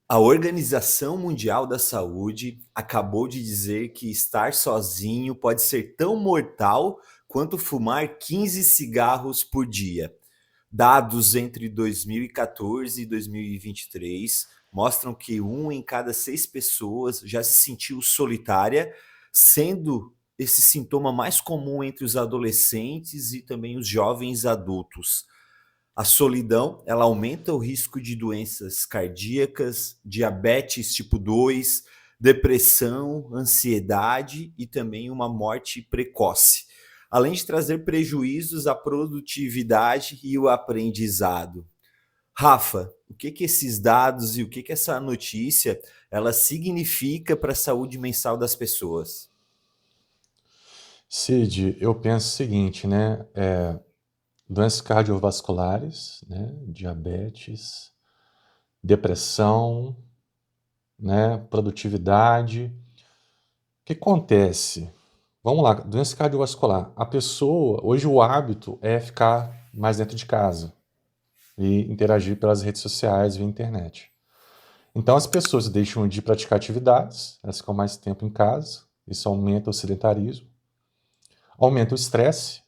A Organização Mundial da Saúde acabou de dizer que estar sozinho pode ser tão mortal quanto fumar 15 cigarros por dia. Dados entre 2014 e 2023 mostram que um em cada 6 pessoas já se sentiu solitária, sendo esse sintoma mais comum entre os adolescentes e também os jovens adultos. A solidão, ela aumenta o risco de doenças cardíacas, diabetes tipo 2, depressão, ansiedade e também uma morte precoce, além de trazer prejuízos à produtividade e o aprendizado. Rafa, o que que esses dados e o que que essa notícia ela significa para a saúde mental das pessoas? Cid, eu penso o seguinte, né? Doenças cardiovasculares, né? Diabetes, depressão, né? Produtividade. O que acontece? Vamos lá, doença cardiovascular. A pessoa, hoje o hábito é ficar mais dentro de casa e interagir pelas redes sociais via internet. Então as pessoas deixam de praticar atividades, elas ficam mais tempo em casa, isso aumenta o sedentarismo, aumenta o estresse,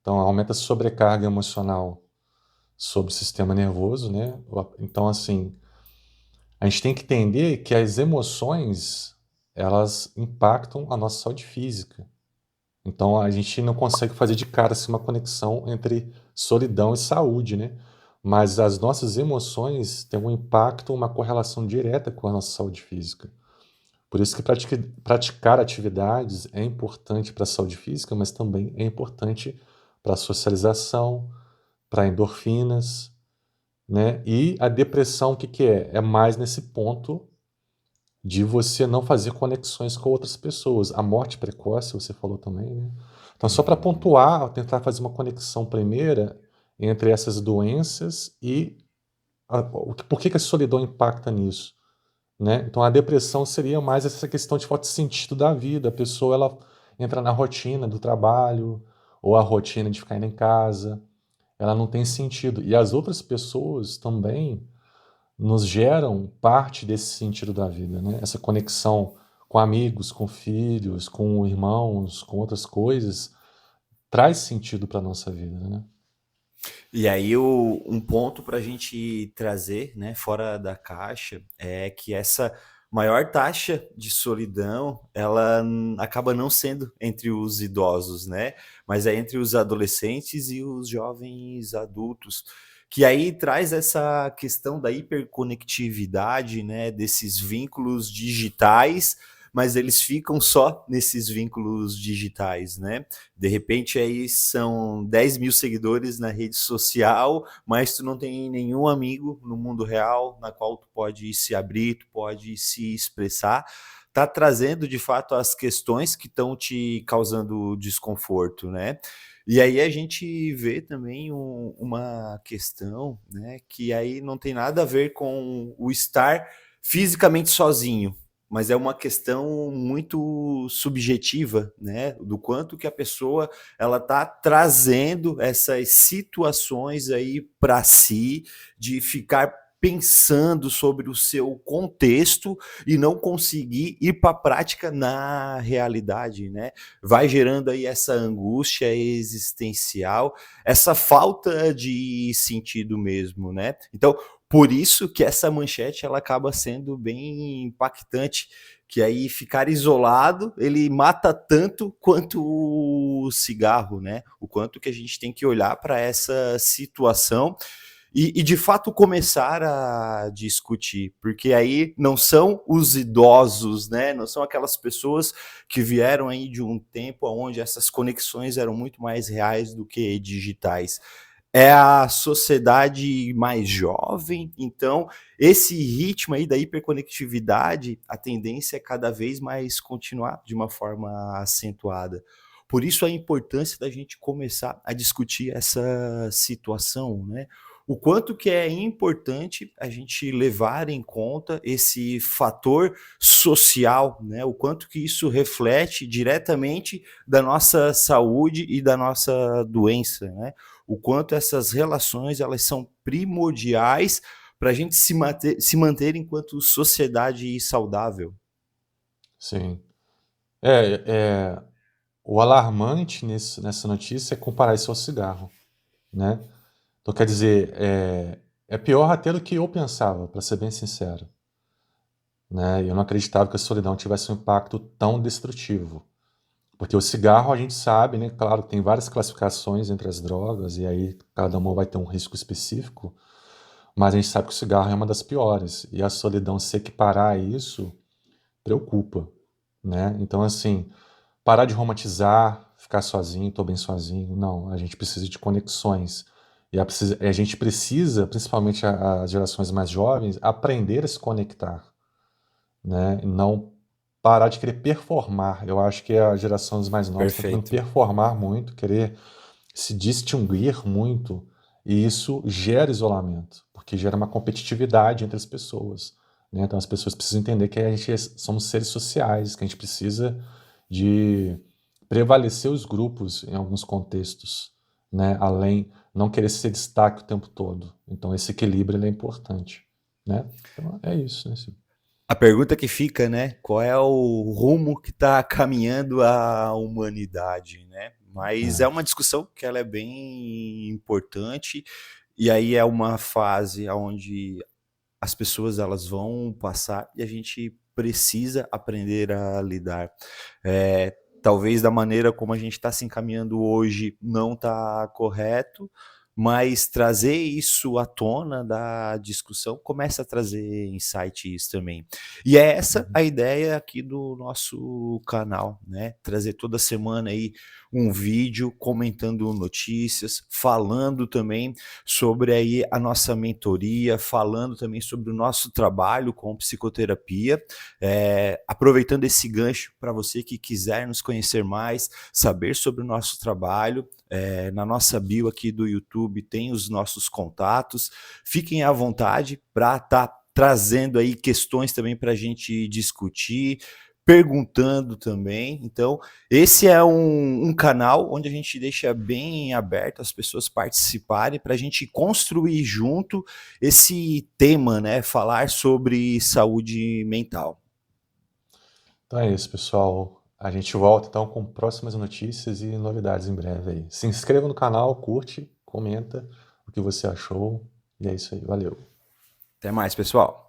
então aumenta a sobrecarga emocional sobre o sistema nervoso, né? Então, assim, a gente tem que entender que as emoções, elas impactam a nossa saúde física. Então, a gente não consegue fazer de cara assim, uma conexão entre solidão e saúde, né? Mas as nossas emoções têm um impacto, uma correlação direta com a nossa saúde física. Por isso que praticar atividades é importante para a saúde física, mas também é importante para a socialização, para endorfinas, né? E a depressão, o que que é? É mais nesse ponto de você não fazer conexões com outras pessoas. A morte precoce, você falou também, né? Então, só para Uhum. pontuar, tentar fazer uma conexão primeira entre essas doenças e por que que a solidão impacta nisso, né? Então, a depressão seria mais essa questão de falta de sentido da vida. A pessoa ela entra na rotina do trabalho ou a rotina de ficar indo em casa, ela não tem sentido. E as outras pessoas também nos geram parte desse sentido da vida, né? Essa conexão com amigos, com filhos, com irmãos, com outras coisas, traz sentido para a nossa vida, né? E aí um ponto para a gente trazer, né, fora da caixa, é que essa maior taxa de solidão, ela acaba não sendo entre os idosos, né, mas é entre os adolescentes e os jovens adultos, que aí traz essa questão da hiperconectividade, né, desses vínculos digitais, mas eles ficam só nesses vínculos digitais, né? De repente aí são 10 mil seguidores na rede social, mas tu não tem nenhum amigo no mundo real na qual tu pode se abrir, tu pode se expressar. Tá trazendo de fato as questões que estão te causando desconforto, né? E aí a gente vê também uma questão, né, que aí não tem nada a ver com o estar fisicamente sozinho, mas é uma questão muito subjetiva, né, do quanto que a pessoa ela tá trazendo essas situações aí para si, de ficar pensando sobre o seu contexto e não conseguir ir para a prática na realidade, né? Vai gerando aí essa angústia existencial, essa falta de sentido mesmo, né? Então, por isso que essa manchete ela acaba sendo bem impactante, que aí ficar isolado ele mata tanto quanto o cigarro, né? O quanto que a gente tem que olhar para essa situação e de fato começar a discutir, porque aí não são os idosos, né? Não são aquelas pessoas que vieram aí de um tempo onde essas conexões eram muito mais reais do que digitais, é a sociedade mais jovem, então esse ritmo aí da hiperconectividade, a tendência é cada vez mais continuar de uma forma acentuada. Por isso a importância da gente começar a discutir essa situação, né? O quanto que é importante a gente levar em conta esse fator social, né? O quanto que isso reflete diretamente da nossa saúde e da nossa doença, né? O quanto essas relações elas são primordiais para a gente se manter enquanto sociedade saudável. Sim. É, o alarmante nessa notícia é comparar isso ao cigarro, né? Então, quer dizer, é pior até do que eu pensava, para ser bem sincero, né? Eu não acreditava que a solidão tivesse um impacto tão destrutivo. Porque o cigarro, a gente sabe, né? Claro, tem várias classificações entre as drogas, e aí cada uma vai ter um risco específico, mas a gente sabe que o cigarro é uma das piores. E a solidão, se equiparar a isso, preocupa, né? Então, assim, parar de romantizar, ficar sozinho, tô bem sozinho. Não, a gente precisa de conexões. E a gente precisa, principalmente as gerações mais jovens, aprender a se conectar, né? E não parar de querer performar. Eu acho que a geração dos mais novos está querendo Perfeito. performar muito, querer se distinguir muito, e isso gera isolamento, porque gera uma competitividade entre as pessoas, né? Então as pessoas precisam entender que a gente somos seres sociais, que a gente precisa de prevalecer os grupos em alguns contextos, né? Além não querer ser destaque o tempo todo. Então esse equilíbrio ele é importante, né? Então é isso, né? A pergunta que fica, né? Qual é o rumo que está caminhando a humanidade, né? Mas é É. uma discussão que ela é bem importante e aí é uma fase onde as pessoas elas vão passar e a gente precisa aprender a lidar. Talvez da maneira como a gente está se encaminhando hoje não está correto, mas trazer isso à tona da discussão começa a trazer insights também. E é essa Uhum. a ideia aqui do nosso canal, né? Trazer toda semana aí um vídeo comentando notícias, falando também sobre aí a nossa mentoria, falando também sobre o nosso trabalho com psicoterapia, aproveitando esse gancho para você que quiser nos conhecer mais, saber sobre o nosso trabalho, na nossa bio aqui do YouTube tem os nossos contatos, fiquem à vontade para estar trazendo aí questões também para a gente discutir, perguntando também. Então, esse é um canal onde a gente deixa bem aberto as pessoas participarem para a gente construir junto esse tema, né? Falar sobre saúde mental. Então é isso, pessoal. A gente volta então com próximas notícias e novidades em breve aí. Se inscreva no canal, curte, comenta o que você achou. E é isso aí. Valeu. Até mais, pessoal.